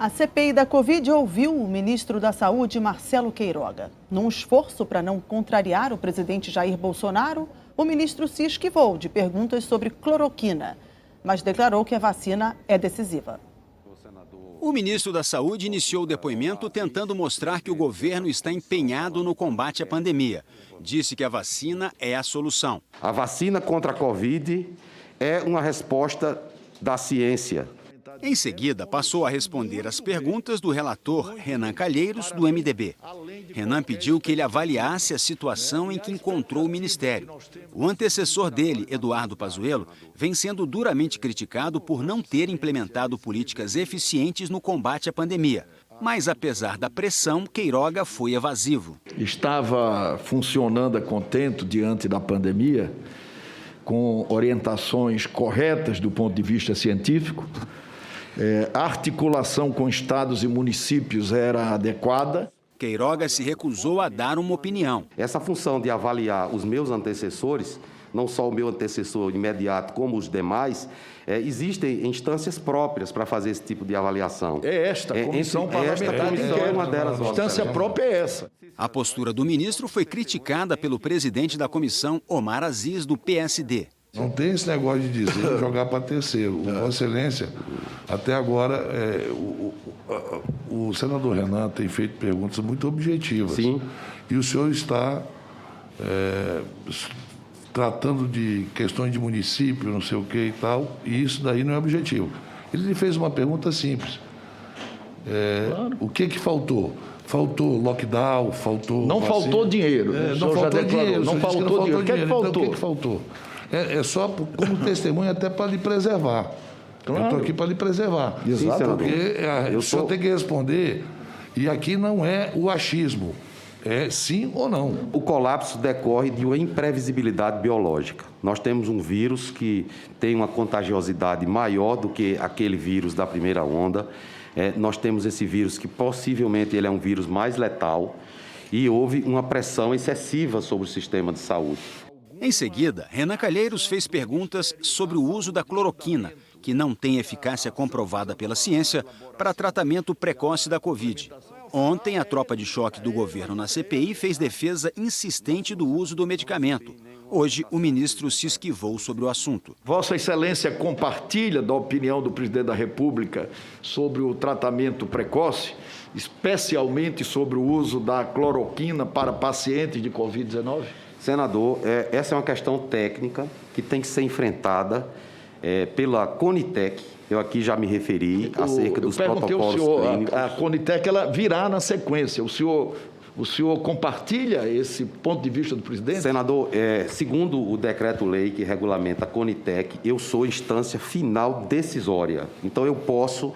A CPI da Covid ouviu o ministro da Saúde, Marcelo Queiroga. Num esforço para não contrariar o presidente Jair Bolsonaro, o ministro se esquivou de perguntas sobre cloroquina, mas declarou que a vacina é decisiva. O ministro da Saúde iniciou o depoimento tentando mostrar que o governo está empenhado no combate à pandemia. Disse que a vacina é a solução. A vacina contra a Covid é uma resposta da ciência. Em seguida, passou a responder às perguntas do relator Renan Calheiros, do MDB. Renan pediu que ele avaliasse a situação em que encontrou o ministério. O antecessor dele, Eduardo Pazuello, vem sendo duramente criticado por não ter implementado políticas eficientes no combate à pandemia. Mas, apesar da pressão, Queiroga foi evasivo. Estava funcionando a contento diante da pandemia, com orientações corretas do ponto de vista científico. A articulação com estados e municípios era adequada. Queiroga se recusou a dar uma opinião. Essa função de avaliar os meus antecessores, não só o meu antecessor imediato, como os demais, existem instâncias próprias para fazer esse tipo de avaliação. É esta comissão parlamentar. Esta comissão é uma delas. A instância própria é essa. A postura do ministro foi criticada pelo presidente da comissão, Omar Aziz, do PSD. Não tem esse negócio de dizer jogar para terceiro. Vossa Excelência, até agora, o senador Renan tem feito perguntas muito objetivas. Sim. E o senhor está tratando de questões de município, não sei o que e tal, e isso daí não é objetivo. Ele lhe fez uma pergunta simples. Claro. O que faltou? Faltou lockdown, faltou Não vacina. Faltou dinheiro. Não faltou dinheiro. Não faltou dinheiro. O que é que faltou? Então, o que faltou? É só como testemunha até para lhe preservar. Claro. Eu estou aqui para lhe preservar. Exato. Porque o senhor tem que responder, e aqui não é o achismo, é sim ou não. O colapso decorre de uma imprevisibilidade biológica. Nós temos um vírus que tem uma contagiosidade maior do que aquele vírus da primeira onda. Nós temos esse vírus que possivelmente ele é um vírus mais letal e houve uma pressão excessiva sobre o sistema de saúde. Em seguida, Renan Calheiros fez perguntas sobre o uso da cloroquina, que não tem eficácia comprovada pela ciência para tratamento precoce da Covid. Ontem, a tropa de choque do governo na CPI fez defesa insistente do uso do medicamento. Hoje, o ministro se esquivou sobre o assunto. Vossa Excelência compartilha da opinião do presidente da República sobre o tratamento precoce, especialmente sobre o uso da cloroquina para pacientes de Covid-19? Senador, essa é uma questão técnica que tem que ser enfrentada pela Conitec. Eu aqui já me referi acerca dos protocolos clínicos. A Conitec ela virá na sequência. O senhor compartilha esse ponto de vista do presidente? Senador, segundo o decreto-lei que regulamenta a Conitec, eu sou instância final decisória. Então, eu posso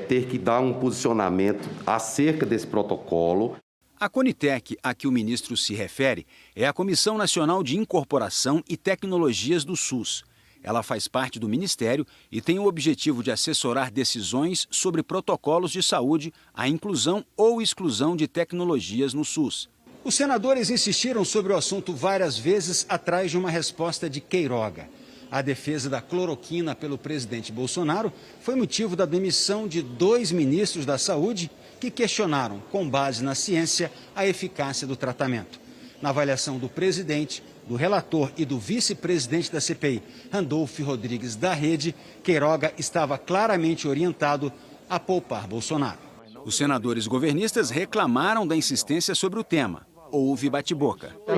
ter que dar um posicionamento acerca desse protocolo. A Conitec, a que o ministro se refere, é a Comissão Nacional de Incorporação e Tecnologias do SUS. Ela faz parte do Ministério e tem o objetivo de assessorar decisões sobre protocolos de saúde, a inclusão ou exclusão de tecnologias no SUS. Os senadores insistiram sobre o assunto várias vezes atrás de uma resposta de Queiroga. A defesa da cloroquina pelo presidente Bolsonaro foi motivo da demissão de 2 ministros da Saúde que questionaram, com base na ciência, a eficácia do tratamento. Na avaliação do presidente, do relator e do vice-presidente da CPI, Randolfo Rodrigues da Rede, Queiroga estava claramente orientado a poupar Bolsonaro. Os senadores governistas reclamaram da insistência sobre o tema. Houve bate-boca. O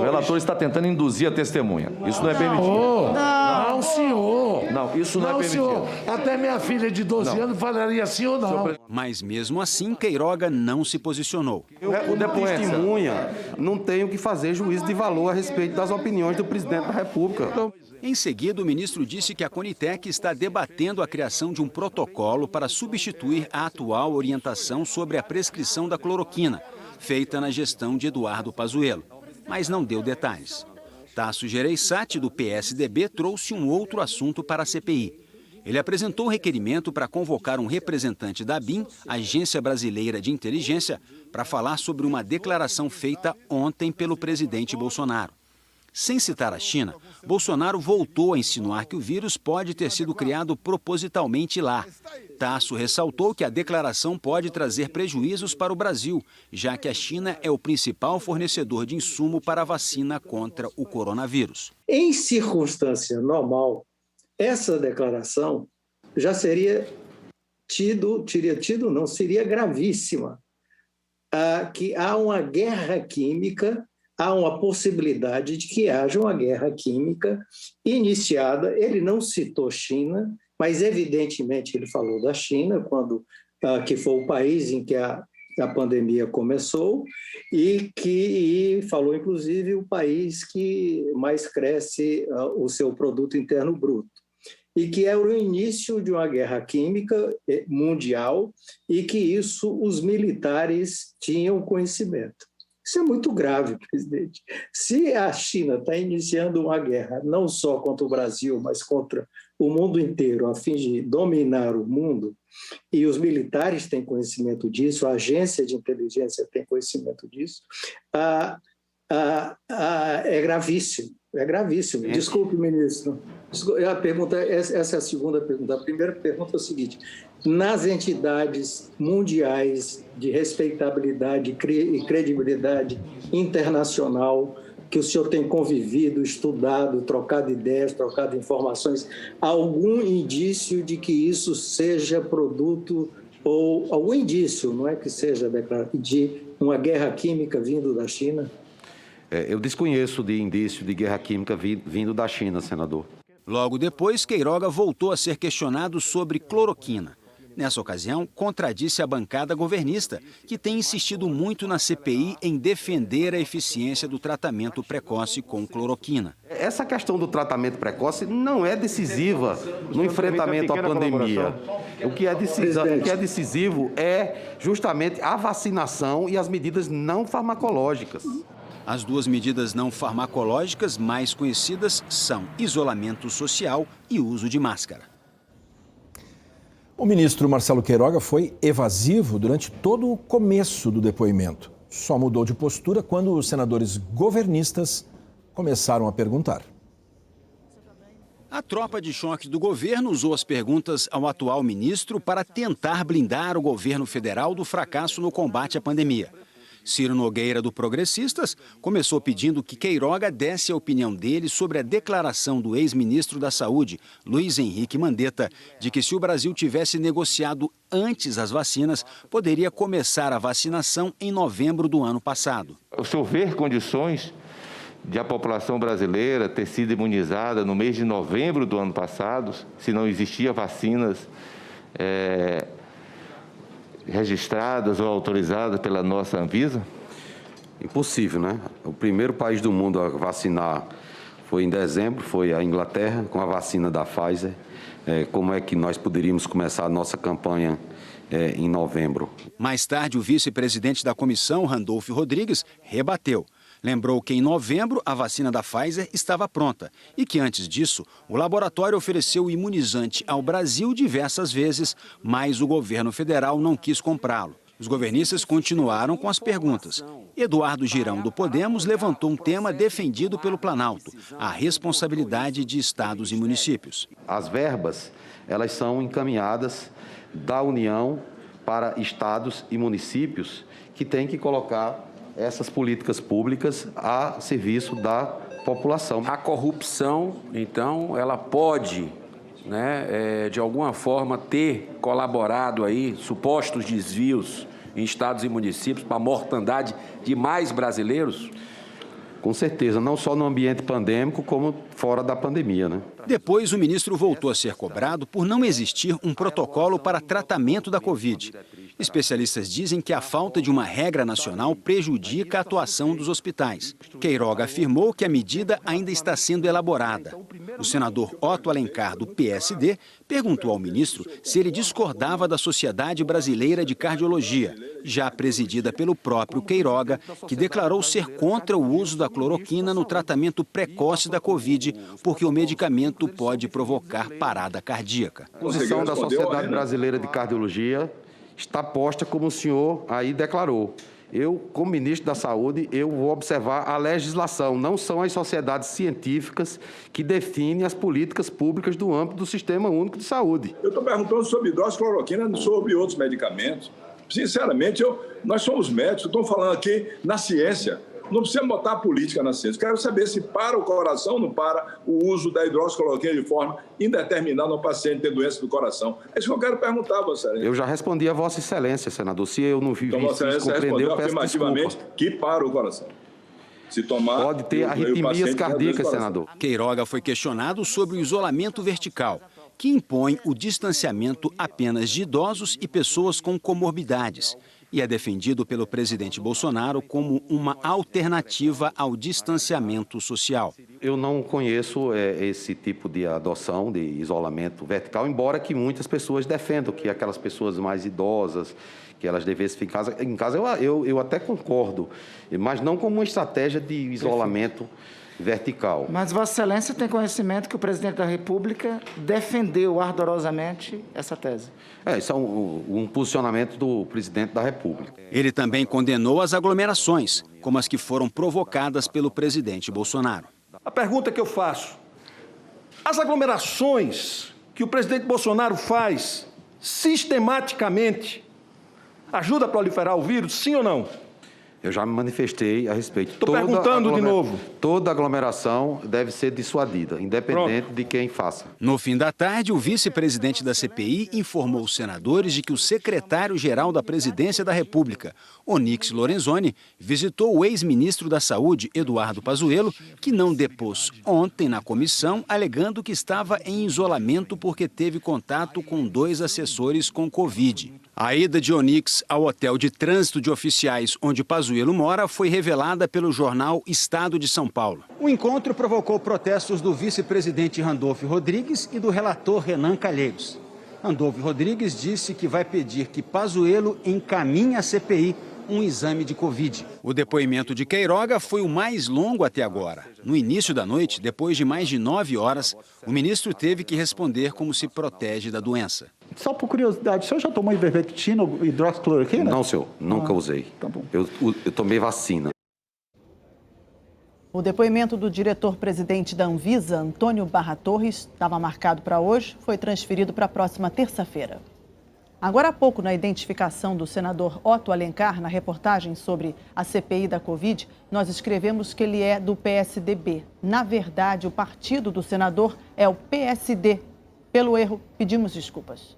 relator está tentando induzir a testemunha. Isso não é permitido. Não, senhor. Não, isso não é permitido. Senhor. Até minha filha de 12 anos falaria sim ou não. Mas mesmo assim, Queiroga não se posicionou. Eu, como testemunha, não tenho que fazer juízo de valor a respeito das opiniões do presidente da República. Em seguida, o ministro disse que a Conitec está debatendo a criação de um protocolo para substituir a atual orientação sobre a prescrição da cloroquina, feita na gestão de Eduardo Pazuello, mas não deu detalhes. Tasso Gereissati, do PSDB, trouxe um outro assunto para a CPI. Ele apresentou um requerimento para convocar um representante da ABIN, Agência Brasileira de Inteligência, para falar sobre uma declaração feita ontem pelo presidente Bolsonaro. Sem citar a China, Bolsonaro voltou a insinuar que o vírus pode ter sido criado propositalmente lá. Tasso ressaltou que a declaração pode trazer prejuízos para o Brasil, já que a China é o principal fornecedor de insumo para a vacina contra o coronavírus. Em circunstância normal, essa declaração já seria gravíssima. Que há uma guerra química, há uma possibilidade de que haja uma guerra química iniciada. Ele não citou China, mas evidentemente ele falou da China, que foi o país em que a pandemia começou, e falou inclusive o país que mais cresce o seu produto interno bruto, e que é o início de uma guerra química mundial e que isso os militares tinham conhecimento. Isso é muito grave, presidente. Se a China está iniciando uma guerra não só contra o Brasil, mas contra o mundo inteiro, a fim de dominar o mundo, e os militares têm conhecimento disso, a agência de inteligência tem conhecimento disso, é gravíssimo. É gravíssimo. Desculpe, ministro. Essa é a segunda pergunta. A primeira pergunta é o seguinte: nas entidades mundiais de respeitabilidade e credibilidade internacional que o senhor tem convivido, estudado, trocado ideias, trocado informações, algum indício de que isso seja produto, ou algum indício, não é que seja declarado, de uma guerra química vindo da China? Eu desconheço de indício de guerra química vindo da China, senador. Logo depois, Queiroga voltou a ser questionado sobre cloroquina. Nessa ocasião, contradisse a bancada governista, que tem insistido muito na CPI em defender a eficiência do tratamento precoce com cloroquina. Essa questão do tratamento precoce não é decisiva no enfrentamento à pandemia. O que é decisivo é justamente a vacinação e as medidas não farmacológicas. As duas medidas não farmacológicas mais conhecidas são isolamento social e uso de máscara. O ministro Marcelo Queiroga foi evasivo durante todo o começo do depoimento. Só mudou de postura quando os senadores governistas começaram a perguntar. A tropa de choque do governo usou as perguntas ao atual ministro para tentar blindar o governo federal do fracasso no combate à pandemia. Ciro Nogueira, do Progressistas, começou pedindo que Queiroga desse a opinião dele sobre a declaração do ex-ministro da Saúde, Luiz Henrique Mandetta, de que se o Brasil tivesse negociado antes as vacinas, poderia começar a vacinação em novembro do ano passado. O senhor vê condições de a população brasileira ter sido imunizada no mês de novembro do ano passado, se não existia vacinas registradas ou autorizadas pela nossa Anvisa? Impossível, né? O primeiro país do mundo a vacinar foi em dezembro, foi a Inglaterra, com a vacina da Pfizer. Como é que nós poderíamos começar a nossa campanha em novembro? Mais tarde, o vice-presidente da comissão, Randolfo Rodrigues, rebateu. Lembrou que em novembro a vacina da Pfizer estava pronta e que antes disso o laboratório ofereceu o imunizante ao Brasil diversas vezes, mas o governo federal não quis comprá-lo. Os governistas continuaram com as perguntas. Eduardo Girão, do Podemos, levantou um tema defendido pelo Planalto, a responsabilidade de estados e municípios. As verbas, elas são encaminhadas da União para estados e municípios que têm que colocar essas políticas públicas a serviço da população. A corrupção, então, ela pode, de alguma forma, ter colaborado aí, supostos desvios em estados e municípios para a mortandade de mais brasileiros? Com certeza, não só no ambiente pandêmico, como fora da pandemia, né? Depois, o ministro voltou a ser cobrado por não existir um protocolo para tratamento da Covid. Especialistas dizem que a falta de uma regra nacional prejudica a atuação dos hospitais. Queiroga afirmou que a medida ainda está sendo elaborada. O senador Otto Alencar, do PSD, perguntou ao ministro se ele discordava da Sociedade Brasileira de Cardiologia, já presidida pelo próprio Queiroga, que declarou ser contra o uso da cloroquina no tratamento precoce da Covid, porque o medicamento pode provocar parada cardíaca. A posição da Sociedade Brasileira de Cardiologia está posta como o senhor aí declarou. Eu, como ministro da Saúde, eu vou observar a legislação, não são as sociedades científicas que definem as políticas públicas do âmbito do Sistema Único de Saúde. Eu estou perguntando sobre hidroxicloroquina, não sobre outros medicamentos. Sinceramente, nós somos médicos, estamos falando aqui na ciência. Não precisa botar política na ciência. Quero saber se para o coração ou não para o uso da hidroxicloroquina de forma indeterminada no paciente ter doença do coração. É isso que eu quero perguntar, Vossa Excelência. Eu já respondi a Vossa Excelência, senador. Se eu não vi então, Vossa Excelência respondeu afirmativamente que para o coração. Se tomar... Pode ter arritmias cardíacas, senador. Queiroga foi questionado sobre o isolamento vertical, que impõe o distanciamento apenas de idosos e pessoas com comorbidades, e é defendido pelo presidente Bolsonaro como uma alternativa ao distanciamento social. Eu não conheço esse tipo de adoção de isolamento vertical, embora que muitas pessoas defendam que aquelas pessoas mais idosas, que elas devessem ficar em casa. Eu até concordo, mas não como uma estratégia de isolamento vertical. Mas Vossa Excelência tem conhecimento que o presidente da República defendeu ardorosamente essa tese. Isso é um posicionamento do presidente da República. Ele também condenou as aglomerações, como as que foram provocadas pelo presidente Bolsonaro. A pergunta que eu faço: as aglomerações que o presidente Bolsonaro faz sistematicamente ajuda a proliferar o vírus, sim ou não? Eu já me manifestei a respeito. Estou perguntando de novo. Toda aglomeração deve ser dissuadida, independente de quem faça. No fim da tarde, o vice-presidente da CPI informou os senadores de que o secretário-geral da Presidência da República, Onyx Lorenzoni, visitou o ex-ministro da Saúde, Eduardo Pazuello, que não depôs ontem na comissão, alegando que estava em isolamento porque teve contato com 2 assessores com Covid. A ida de Onyx ao hotel de trânsito de oficiais onde Pazuello mora foi revelada pelo jornal Estado de São Paulo. O encontro provocou protestos do vice-presidente Randolfo Rodrigues e do relator Renan Calheiros. Randolfo Rodrigues disse que vai pedir que Pazuello encaminhe à CPI um exame de Covid. O depoimento de Queiroga foi o mais longo até agora. No início da noite, depois de mais de 9 horas, o ministro teve que responder como se protege da doença. Só por curiosidade, o senhor já tomou ivermectina ou hidroxicloroquina? Não, senhor. Nunca usei. Tá bom. Eu tomei vacina. O depoimento do diretor-presidente da Anvisa, Antônio Barra Torres, estava marcado para hoje, foi transferido para a próxima terça-feira. Agora há pouco, na identificação do senador Otto Alencar, na reportagem sobre a CPI da Covid, nós escrevemos que ele é do PSDB. Na verdade, o partido do senador é o PSD. Pelo erro, pedimos desculpas.